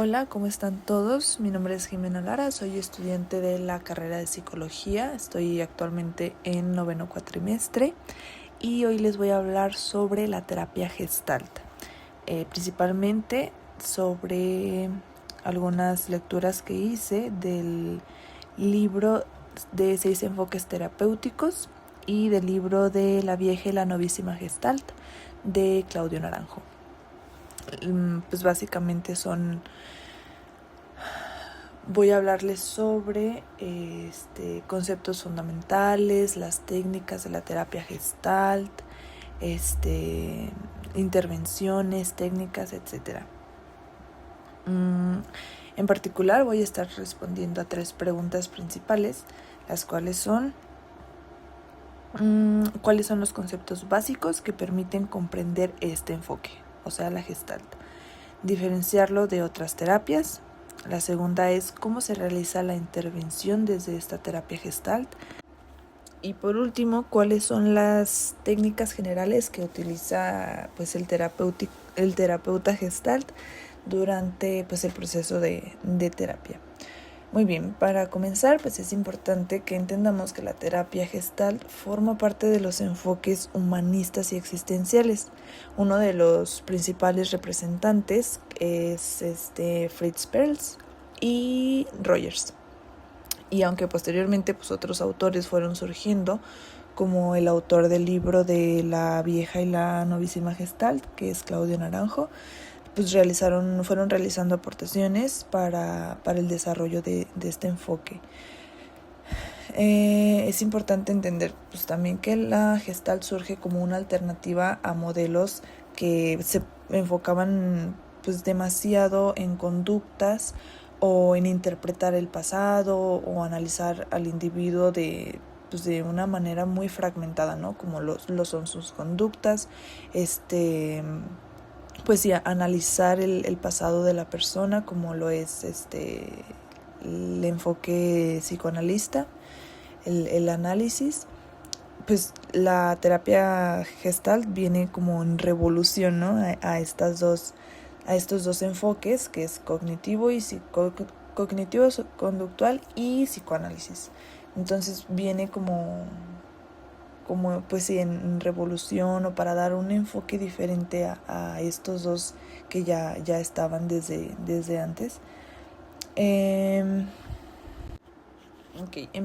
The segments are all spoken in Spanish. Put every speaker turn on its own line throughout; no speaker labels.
Hola, ¿cómo están todos? Mi nombre es Jimena Lara, soy estudiante de la carrera de psicología, estoy actualmente en 9º cuatrimestre y hoy les voy a hablar sobre la terapia Gestalt, principalmente sobre algunas lecturas que hice del libro de 6 enfoques terapéuticos y del libro de La vieja y la novísima Gestalt de Claudio Naranjo. Pues básicamente voy a hablarles sobre conceptos fundamentales, las técnicas de la terapia Gestalt, intervenciones, técnicas, etc. En particular voy a estar respondiendo a 3 preguntas principales, las cuales son ¿cuáles son los conceptos básicos que permiten comprender este enfoque? O sea, la Gestalt. Diferenciarlo de otras terapias. La segunda es cómo se realiza la intervención desde esta terapia Gestalt. Y por último, cuáles son las técnicas generales que utiliza el terapeuta Gestalt durante el proceso de terapia. Muy bien, para comenzar, es importante que entendamos que la terapia Gestalt forma parte de los enfoques humanistas y existenciales. Uno de los principales representantes es Fritz Perls y Rogers. Y aunque posteriormente otros autores fueron surgiendo, como el autor del libro de La vieja y la novísima Gestalt, que es Claudio Naranjo, fueron realizando aportaciones para el desarrollo de este enfoque. Es importante entender también que la Gestalt surge como una alternativa a modelos que se enfocaban demasiado en conductas o en interpretar el pasado o analizar al individuo de una manera muy fragmentada, ¿no? Como lo son sus conductas, analizar el pasado de la persona, como lo es el enfoque psicoanalista, el análisis. La terapia Gestalt viene como en revolución, ¿no? a estos dos enfoques, que es cognitivo conductual y psicoanálisis. Entonces viene como en revolución, o para dar un enfoque diferente a estos dos que ya estaban desde antes. En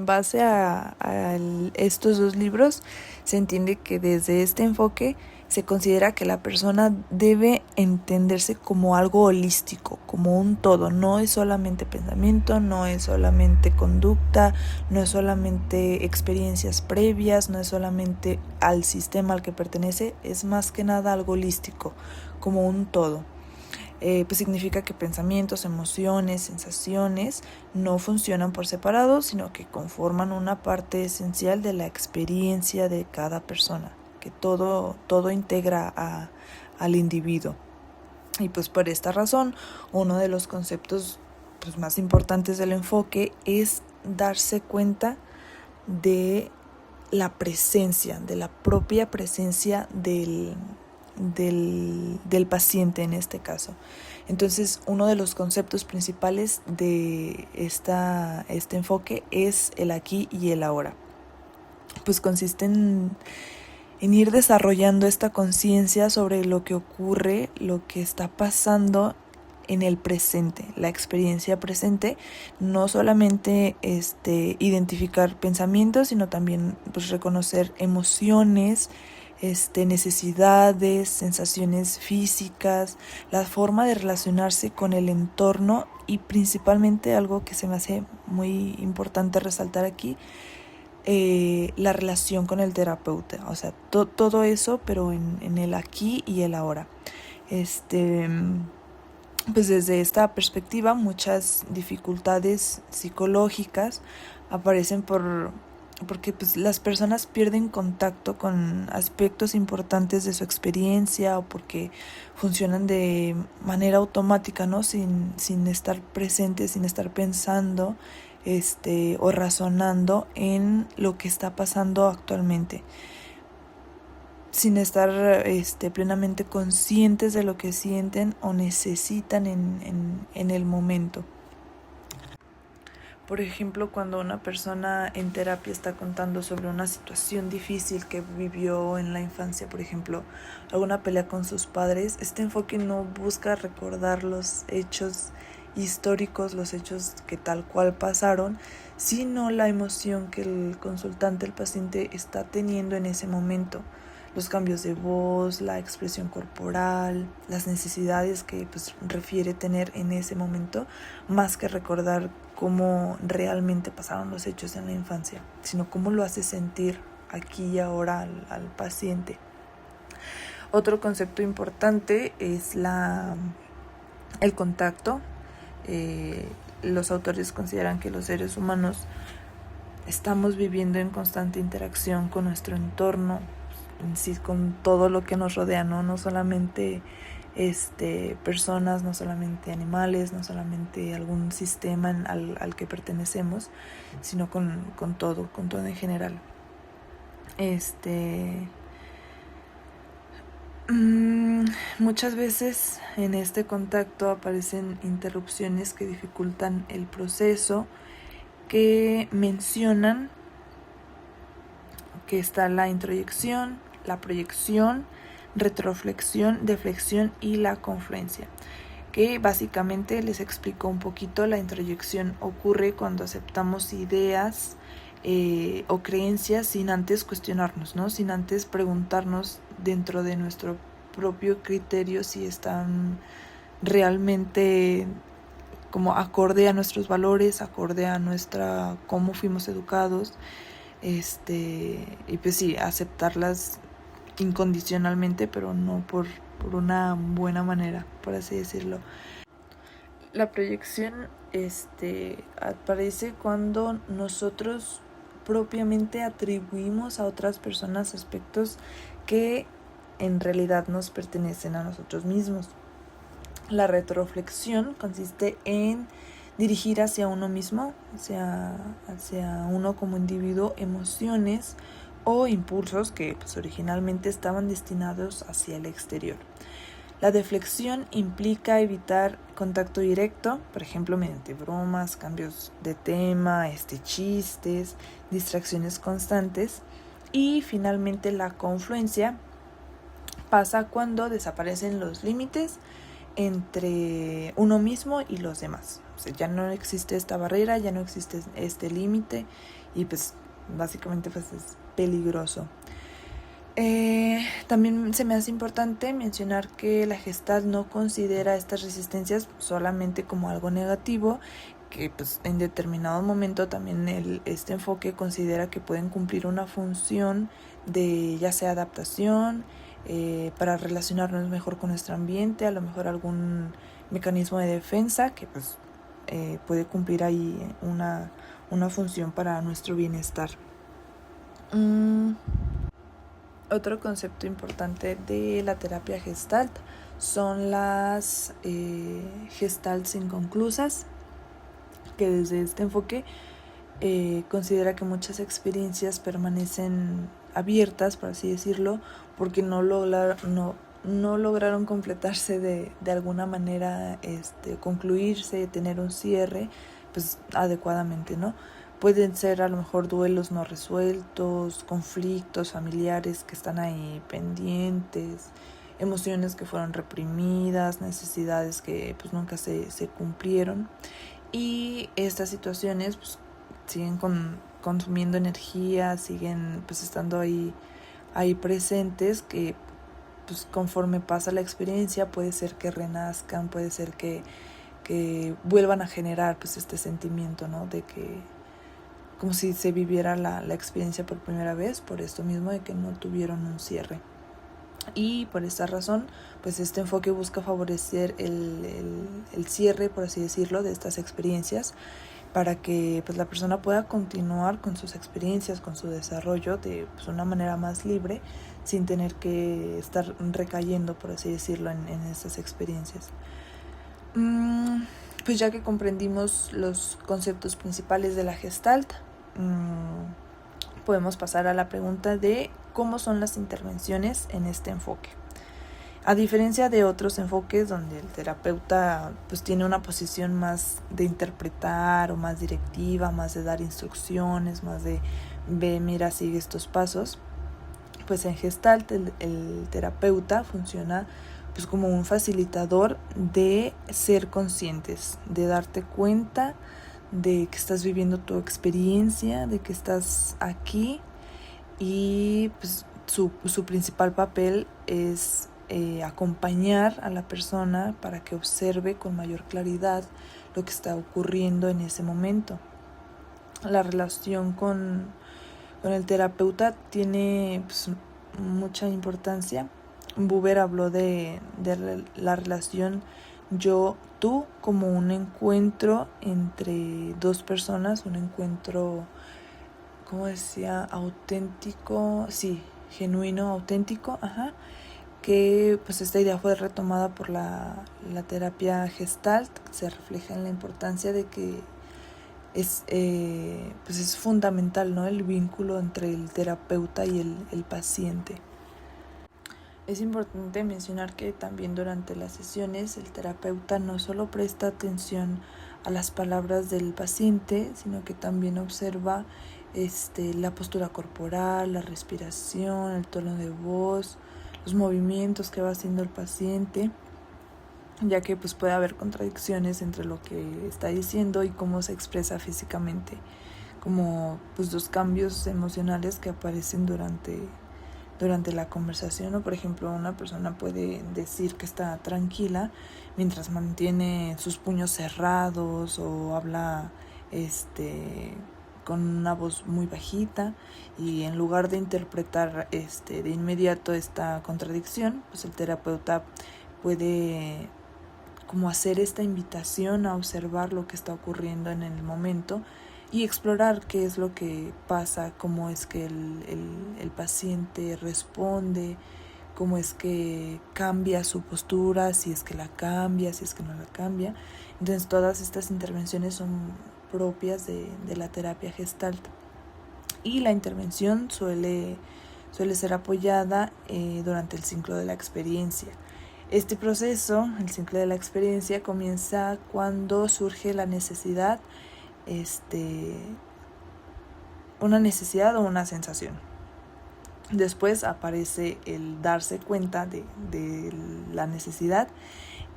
base a estos dos libros, se entiende que desde este enfoque se considera que la persona debe entenderse como algo holístico, como un todo. No es solamente pensamiento, no es solamente conducta, no es solamente experiencias previas, no es solamente al sistema al que pertenece, es más que nada algo holístico, como un todo. Significa que pensamientos, emociones, sensaciones no funcionan por separado, sino que conforman una parte esencial de la experiencia de cada persona, que todo integra al individuo. Y por esta razón, uno de los conceptos más importantes del enfoque es darse cuenta de la presencia, de la propia presencia del paciente en este caso. Entonces, uno de los conceptos principales de este enfoque es el aquí y el ahora. Consiste en ir desarrollando esta conciencia sobre lo que ocurre, lo que está pasando en el presente, la experiencia presente, no solamente identificar pensamientos, sino también reconocer emociones, necesidades, sensaciones físicas, la forma de relacionarse con el entorno y principalmente algo que se me hace muy importante resaltar aquí, la relación con el terapeuta, o sea, todo eso, pero en el aquí y el ahora. Desde esta perspectiva, muchas dificultades psicológicas aparecen porque las personas pierden contacto con aspectos importantes de su experiencia, o porque funcionan de manera automática, ¿no? Sin estar presentes, sin estar pensando o razonando en lo que está pasando actualmente. sin estar plenamente conscientes de lo que sienten o necesitan en el momento. Por ejemplo, cuando una persona en terapia está contando sobre una situación difícil que vivió en la infancia, por ejemplo, alguna pelea con sus padres, este enfoque no busca recordar los hechos históricos, los hechos que tal cual pasaron, sino la emoción que el consultante, el paciente, está teniendo en ese momento. Los cambios de voz, la expresión corporal, las necesidades que refiere tener en ese momento, más que recordar cómo realmente pasaron los hechos en la infancia, sino cómo lo hace sentir aquí y ahora al paciente. Otro concepto importante es el contacto. Los autores consideran que los seres humanos estamos viviendo en constante interacción con nuestro entorno, con todo lo que nos rodea, no solamente personas, no solamente animales, no solamente algún sistema al que pertenecemos, sino con todo en general. Muchas veces en este contacto aparecen interrupciones que dificultan el proceso, que mencionan que está la introyección, la proyección, retroflexión, deflexión y la confluencia, que básicamente les explico un poquito. La introyección ocurre cuando aceptamos ideas o creencias sin antes cuestionarnos, ¿no? Sin antes preguntarnos dentro de nuestro propio criterio si están realmente como acorde a nuestros valores, acorde a cómo fuimos educados, y pues sí, aceptarlas incondicionalmente, pero no por una buena manera, por así decirlo. La proyección aparece cuando nosotros propiamente atribuimos a otras personas aspectos que en realidad nos pertenecen a nosotros mismos. La retroflexión consiste en dirigir hacia uno mismo, hacia uno como individuo, emociones o impulsos que originalmente estaban destinados hacia el exterior. La deflexión implica evitar contacto directo, por ejemplo, mediante bromas, cambios de tema, chistes, distracciones constantes. Y finalmente la confluencia pasa cuando desaparecen los límites entre uno mismo y los demás. O sea, ya no existe esta barrera, ya no existe este límite y básicamente es peligroso. También se me hace importante mencionar que la Gestalt no considera estas resistencias solamente como algo negativo, que en determinado momento también este enfoque considera que pueden cumplir una función de ya sea adaptación, para relacionarnos mejor con nuestro ambiente, a lo mejor algún mecanismo de defensa que puede cumplir ahí una función para nuestro bienestar. Otro concepto importante de la terapia Gestalt son las Gestalts inconclusas, que desde este enfoque considera que muchas experiencias permanecen abiertas, por así decirlo, porque no lograron completarse de alguna manera, concluirse, tener un cierre adecuadamente, ¿no? Pueden ser a lo mejor duelos no resueltos, conflictos familiares que están ahí pendientes, emociones que fueron reprimidas, necesidades que nunca se cumplieron. Y estas situaciones siguen consumiendo energía, siguen estando ahí presentes, que conforme pasa la experiencia puede ser que renazcan, puede ser que vuelvan a generar este sentimiento, ¿no? De que como si se viviera la experiencia por primera vez, por esto mismo de que no tuvieron un cierre. Y por esta razón, este enfoque busca favorecer el cierre, por así decirlo, de estas experiencias, para que la persona pueda continuar con sus experiencias, con su desarrollo de una manera más libre, sin tener que estar recayendo, por así decirlo, en estas experiencias. Pues ya que comprendimos los conceptos principales de la Gestalt, podemos pasar a la pregunta de cómo son las intervenciones en este enfoque. A diferencia de otros enfoques donde el terapeuta pues tiene una posición más de interpretar o más directiva, más de dar instrucciones, más de ve, mira, sigue estos pasos, pues en Gestalt el terapeuta funciona pues como un facilitador de ser conscientes, de darte cuenta de que estás viviendo tu experiencia, de que estás aquí, y pues su principal papel es acompañar a la persona para que observe con mayor claridad lo que está ocurriendo en ese momento. La relación con el terapeuta tiene pues mucha importancia. Buber habló de la relación yo-tú como un encuentro entre dos personas, un encuentro, ¿cómo decía? Auténtico, sí, genuino, auténtico, que pues esta idea fue retomada por la terapia Gestalt. Se refleja en la importancia de que pues es fundamental, ¿no?, el vínculo entre el terapeuta y el paciente. Es importante mencionar que también durante las sesiones el terapeuta no solo presta atención a las palabras del paciente, sino que también observa la postura corporal, la respiración, el tono de voz, los movimientos que va haciendo el paciente, ya que pues puede haber contradicciones entre lo que está diciendo y cómo se expresa físicamente, como pues los cambios emocionales que aparecen durante la conversación, o por ejemplo una persona puede decir que está tranquila mientras mantiene sus puños cerrados o habla con una voz muy bajita, y en lugar de interpretar de inmediato esta contradicción, pues el terapeuta puede como hacer esta invitación a observar lo que está ocurriendo en el momento y explorar qué es lo que pasa, cómo es que el paciente responde, cómo es que cambia su postura, si es que la cambia, si es que no la cambia. Entonces todas estas intervenciones son propias de la terapia Gestalt, y la intervención suele ser apoyada durante el ciclo de la experiencia. Este proceso, el ciclo de la experiencia, comienza cuando surge la necesidad, una necesidad o una sensación. Después aparece el darse cuenta de la necesidad,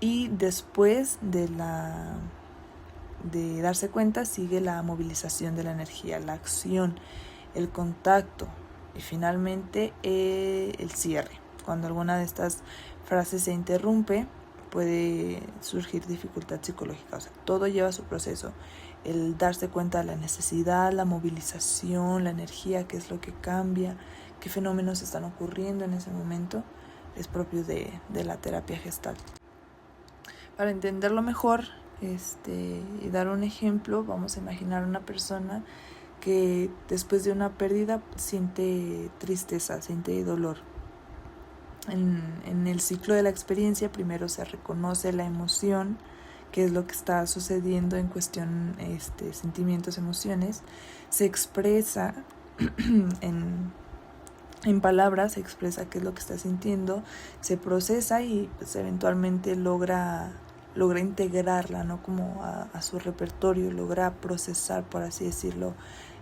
y después de darse cuenta sigue la movilización de la energía, la acción, el contacto y finalmente el cierre. Cuando alguna de estas frases se interrumpe, puede surgir dificultad psicológica. O sea, todo lleva su proceso. El darse cuenta de la necesidad, la movilización, la energía, qué es lo que cambia, qué fenómenos están ocurriendo en ese momento, es propio de la terapia Gestalt. Para entenderlo mejor y dar un ejemplo, vamos a imaginar una persona que después de una pérdida siente tristeza, siente dolor. En el ciclo de la experiencia primero se reconoce la emoción, qué es lo que está sucediendo en cuestión sentimientos, emociones, se expresa en palabras, se expresa qué es lo que está sintiendo, se procesa y pues eventualmente logra integrarla, ¿no?, como a su repertorio, logra procesar, por así decirlo,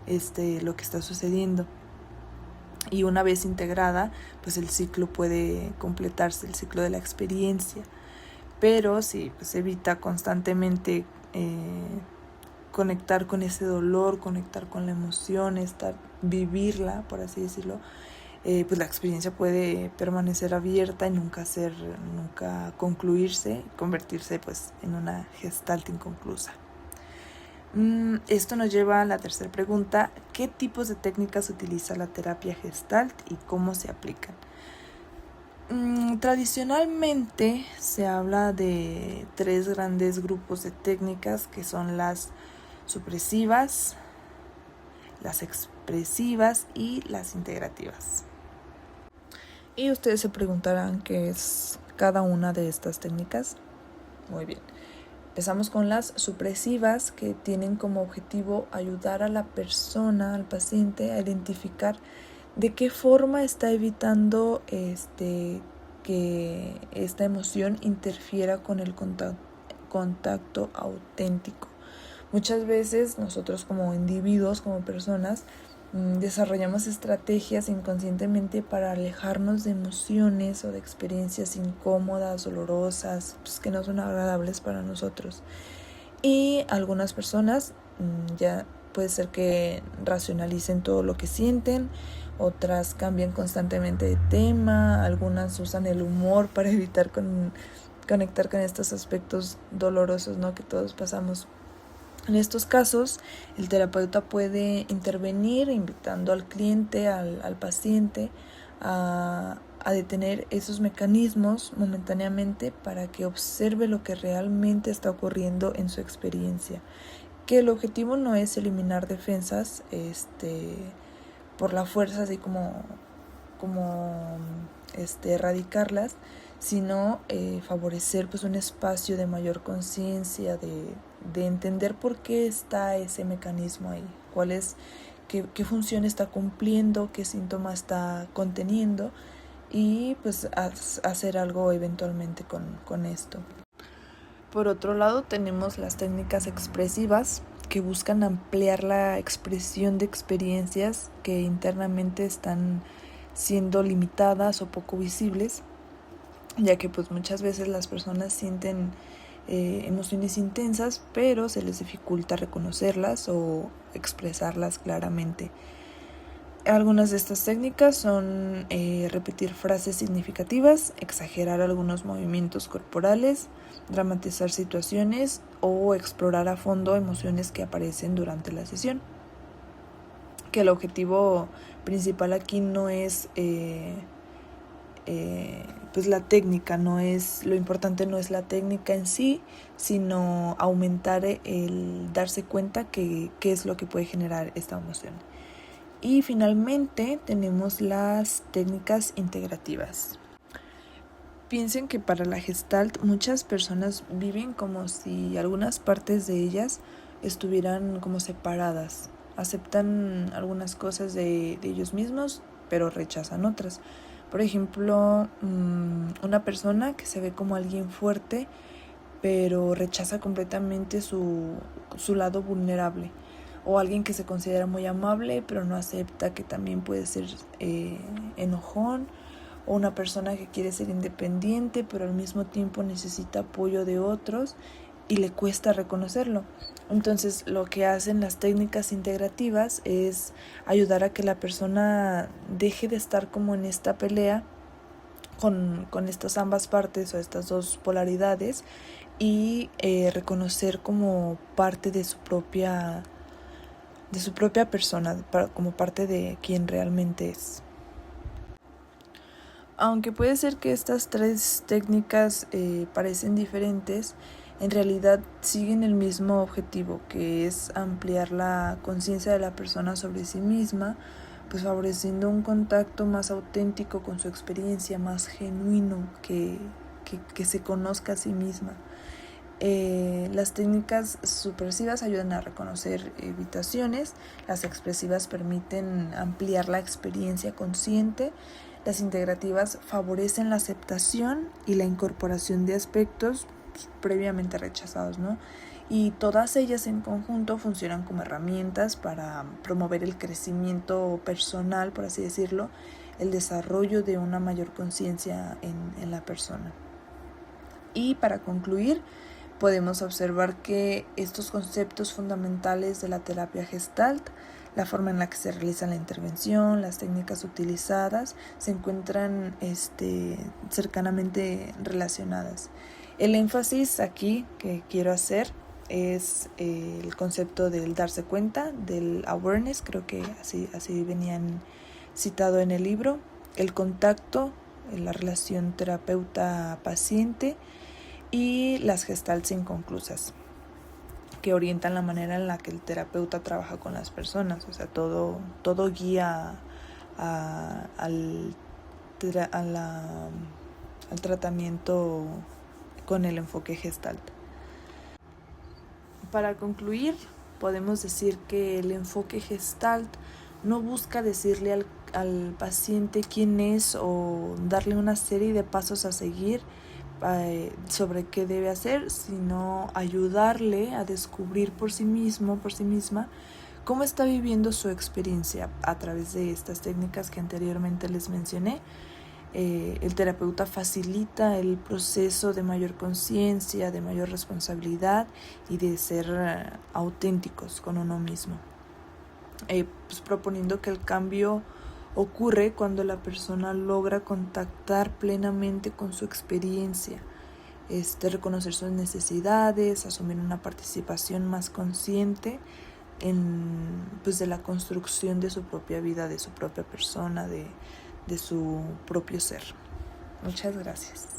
lo que está sucediendo. Y una vez integrada, pues el ciclo puede completarse, el ciclo de la experiencia. Pero si pues evita constantemente conectar con ese dolor, conectar con la emoción, vivirla, por así decirlo, pues la experiencia puede permanecer abierta y nunca concluirse, convertirse pues en una gestalt inconclusa. Esto nos lleva a la tercera pregunta: ¿qué tipos de técnicas utiliza la terapia Gestalt y cómo se aplican? Tradicionalmente se habla de 3 grandes grupos de técnicas, que son las supresivas, las expresivas y las integrativas. Y ustedes se preguntarán qué es cada una de estas técnicas. Muy bien. Empezamos con las supresivas, que tienen como objetivo ayudar a la persona, al paciente, a identificar ¿De qué forma está evitando que esta emoción interfiera con el contacto auténtico? Muchas veces nosotros como individuos, como personas, desarrollamos estrategias inconscientemente para alejarnos de emociones o de experiencias incómodas, dolorosas, pues, que no son agradables para nosotros. Y algunas personas ya puede ser que racionalicen todo lo que sienten, otras cambian constantemente de tema, algunas usan el humor para evitar conectar con estos aspectos dolorosos, ¿no?, que todos pasamos. En estos casos, el terapeuta puede intervenir invitando al cliente, al paciente, a detener esos mecanismos momentáneamente para que observe lo que realmente está ocurriendo en su experiencia. Que el objetivo no es eliminar defensas por la fuerza, así como erradicarlas, sino favorecer pues un espacio de mayor conciencia, de entender por qué está ese mecanismo ahí, qué función está cumpliendo, qué síntoma está conteniendo, y pues hacer algo eventualmente con esto. Por otro lado, tenemos las técnicas expresivas, que buscan ampliar la expresión de experiencias que internamente están siendo limitadas o poco visibles, ya que pues muchas veces las personas sienten emociones intensas, pero se les dificulta reconocerlas o expresarlas claramente. Algunas de estas técnicas son repetir frases significativas, exagerar algunos movimientos corporales, dramatizar situaciones o explorar a fondo emociones que aparecen durante la sesión. Que el objetivo principal aquí no es pues la técnica, lo importante no es la técnica en sí, sino aumentar el darse cuenta qué es lo que puede generar esta emoción. Y finalmente tenemos las técnicas integrativas. Piensen que para la Gestalt muchas personas viven como si algunas partes de ellas estuvieran como separadas. Aceptan algunas cosas de ellos mismos, pero rechazan otras. Por ejemplo, una persona que se ve como alguien fuerte, pero rechaza completamente su lado vulnerable. O alguien que se considera muy amable, pero no acepta que también puede ser enojón. O una persona que quiere ser independiente, pero al mismo tiempo necesita apoyo de otros y le cuesta reconocerlo. Entonces, lo que hacen las técnicas integrativas es ayudar a que la persona deje de estar como en esta pelea con estas ambas partes o estas dos polaridades, y reconocer como parte de su propia persona, como parte de quien realmente es. Aunque puede ser que estas tres técnicas parecen diferentes, en realidad siguen el mismo objetivo, que es ampliar la conciencia de la persona sobre sí misma, pues favoreciendo un contacto más auténtico con su experiencia, más genuino, que se conozca a sí misma. Las técnicas subversivas ayudan a reconocer evitaciones, las expresivas permiten ampliar la experiencia consciente, las integrativas favorecen la aceptación y la incorporación de aspectos previamente rechazados, ¿no? Y todas ellas en conjunto funcionan como herramientas para promover el crecimiento personal, por así decirlo, el desarrollo de una mayor conciencia en la persona. Y para concluir, podemos observar que estos conceptos fundamentales de la terapia Gestalt, la forma en la que se realiza la intervención, las técnicas utilizadas, se encuentran cercanamente relacionadas. El énfasis aquí que quiero hacer es el concepto del darse cuenta, del awareness, creo que así venían citado en el libro, el contacto, la relación terapeuta-paciente, y las gestalts inconclusas, que orientan la manera en la que el terapeuta trabaja con las personas. O sea, todo guía al tratamiento con el enfoque gestalt. Para concluir, podemos decir que el enfoque gestalt no busca decirle al paciente quién es o darle una serie de pasos a seguir sobre qué debe hacer, sino ayudarle a descubrir por sí mismo, por sí misma, cómo está viviendo su experiencia a través de estas técnicas que anteriormente les mencioné. El terapeuta facilita el proceso de mayor conciencia, de mayor responsabilidad y de ser auténticos con uno mismo. Pues proponiendo que el cambio ocurre cuando la persona logra contactar plenamente con su experiencia, reconocer sus necesidades, asumir una participación más consciente de la construcción de su propia vida, de su propia persona, de su propio ser. Muchas gracias.